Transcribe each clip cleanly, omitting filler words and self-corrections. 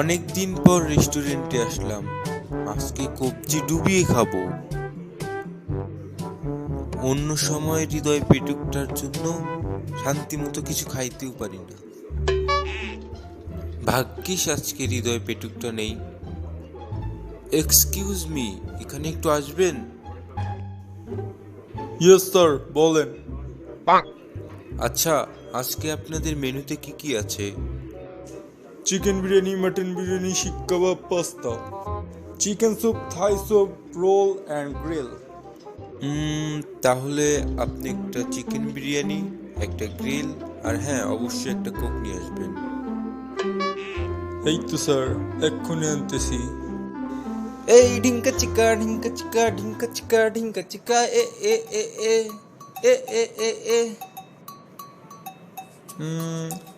অনেকদিন পর রেস্টুরেন্টে আসলাম, আজকে কবজি ডুবিয়ে খাবো। অন্য সময় হৃদয় পেটুকটার জন্য শান্তি মতো কিছু খাইতেও পারি না। ভাগ্যিস আজকে হৃদয় পেটুকটা নেই। এক্সকিউজ মি, এখানে একটু আসবেন? ইয়েস স্যার, বলেন। আচ্ছা, আজকে আপনাদের মেনুতে কি কি আছে? Chicken biryani, mutton biryani, seekh kebab, pasta, chicken soup, Thai soup, roll and grill. তাহলে আপনি একটা চিকেন বিরিয়ানি, একটা গ্রিল, আর হ্যাঁ অবশ্যই একটা কোক নিয়ে আসবেন। এই তো স্যার, এক্ষুনি আনতেছি। এই ঢিঙ্কা চিকা ঢিঙ্কা চিকা ঢিঙ্কা চিকা ঢিঙ্কা চিকা এ এ এ এ এ এ এ এ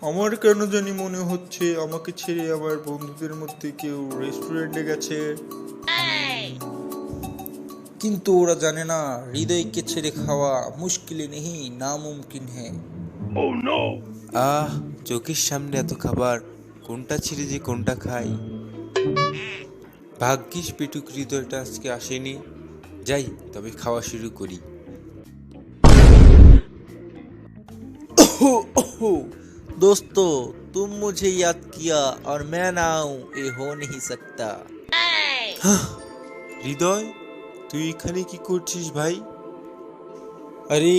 আমার কেন জানি মনে হচ্ছে আমাকে ছেড়ে আমার বন্ধুদের মধ্যে কেউ রেস্টুরেন্টে গেছে। কিন্তু ওরা জানে না হৃদয়কে ছেড়ে খাওয়া মুশকিল নেই, নামুমকিন হ্যাঁ। চোখের সামনে এত খাবার, কোনটা ছেড়ে যে কোনটা খাই। ভাগ্যিস পেটুক হৃদয়টা আজকে আসেনি। যাই তবে খাওয়া শুরু করি। दोस्तों, तुम मुझे याद किया और मैं ना हूं, ये हो नहीं सकता। হৃদয়, তুই এখানে কি করছিস ভাই? আরে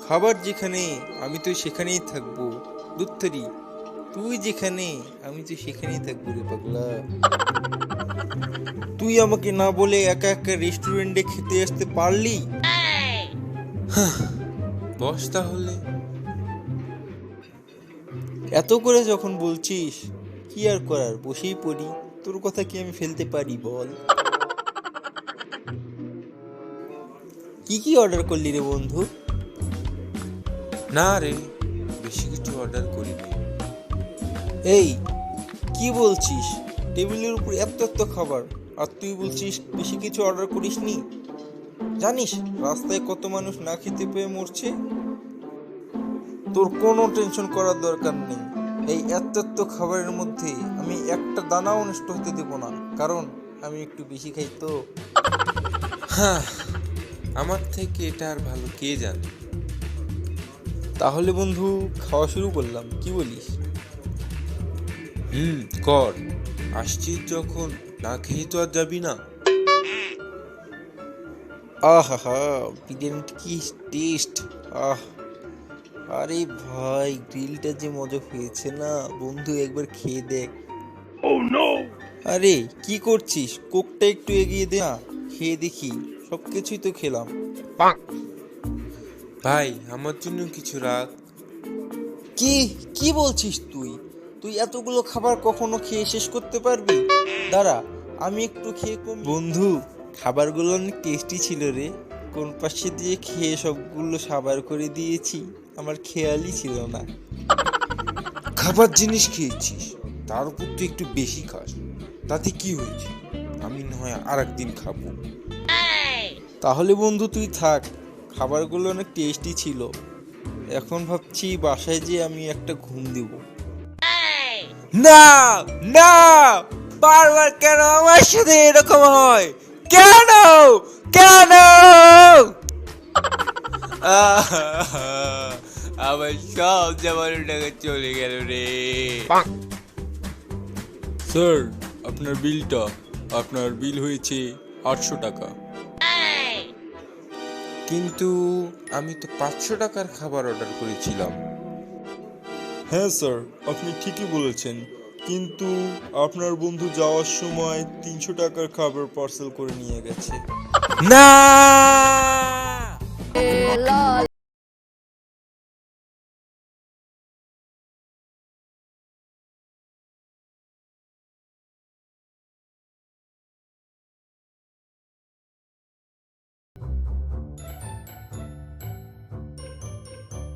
খাবার যেখানে আমি তো সেখানেই থাকবো। দুত্তরি, তুই যেখানে আমি তো সেখানেই থাকবো রে পাগলা। তুই আমাকে না বলে একা একা রেস্টুরেন্টে খেতে আসতে পারলি? বস তাহলে। এত করে যখন বলছিস, কি আর করার, বসেই পড়ি। তোর কথা কি আমি ফেলতে পারি বল? কি কি অর্ডার করলি রে বন্ধু? না রে, বেশি কিছু অর্ডার করিনি। এই কি বলছিস? টেবিলের উপর এত এত খাবার, আর তুই বলছিস বেশি কিছু অর্ডার করিসনি? জানিস রাস্তায় কত মানুষ না খেতে পেয়ে মরছে? তোর কোনো টেনশন করার দরকার নেই। এই এত এত খাবারের মধ্যে আমি একটা দানাও নষ্ট হতে দেব না, কারণ আমি একটু বেশি খাই তো। হ্যাঁ, আমার থেকে এটা আর ভালো কে জানে। তাহলে বন্ধু খাওয়া শুরু করলাম, কি বলিস? কর। আসছিস যখন, না খেয়ে তো আর যাবি না। আহা, বিরিয়ানিটা কি টেস্ট! আরে ভাই, গ্রিলটা যে মজা হয়েছে না বন্ধু, একবার খেয়ে দেখ। আরে কি করছিস? কোকটা একটু এগিয়ে দে না, খেয়ে দেখি। সবকিছুই তো খেলাম। ভাই, আমার জন্য কিছু রাখ। কি কি বলছিস তুই? তুই এতগুলো খাবার কখনো খেয়ে শেষ করতে পারবি? দাঁড়া, আমি একটু খেয়ে কম। বন্ধু, খাবারগুলো অনেক টেস্টি ছিল রে। কোন পাশে দিয়ে খেয়ে সবগুলো সাবার করে দিয়েছি, আমার খেয়ালই ছিল না। খাবার জিনিস খেয়েছিস, তার উপর তুই একটু বেশি খাস, তাতে কি হয়েছে? আমি না হয় আর একদিন খাবো। তাহলে বন্ধু তুই থাক, খাবারগুলো অনেক টেস্টি ছিল। এখন ভাবছি বাসায় যে আমি একটা ঘুম দিব। না, না, বারবার কেন আমার সাথে এরকম হয়? কেন, কেন? আমার সব জমানো টাকা চলে গেল রে। স্যার, আপনার বিলটা। আপনার বিল হয়েছে 800 টাকা। কিন্তু আমি তো 500 টাকার খাবার অর্ডার করেছিলাম। হ্যাঁ স্যার, আপনি ঠিকই বলেছেন, কিন্তু আপনার বন্ধু যাওয়ার সময় 300 টাকার খাবার পার্সেল করে নিয়ে গেছে। না, La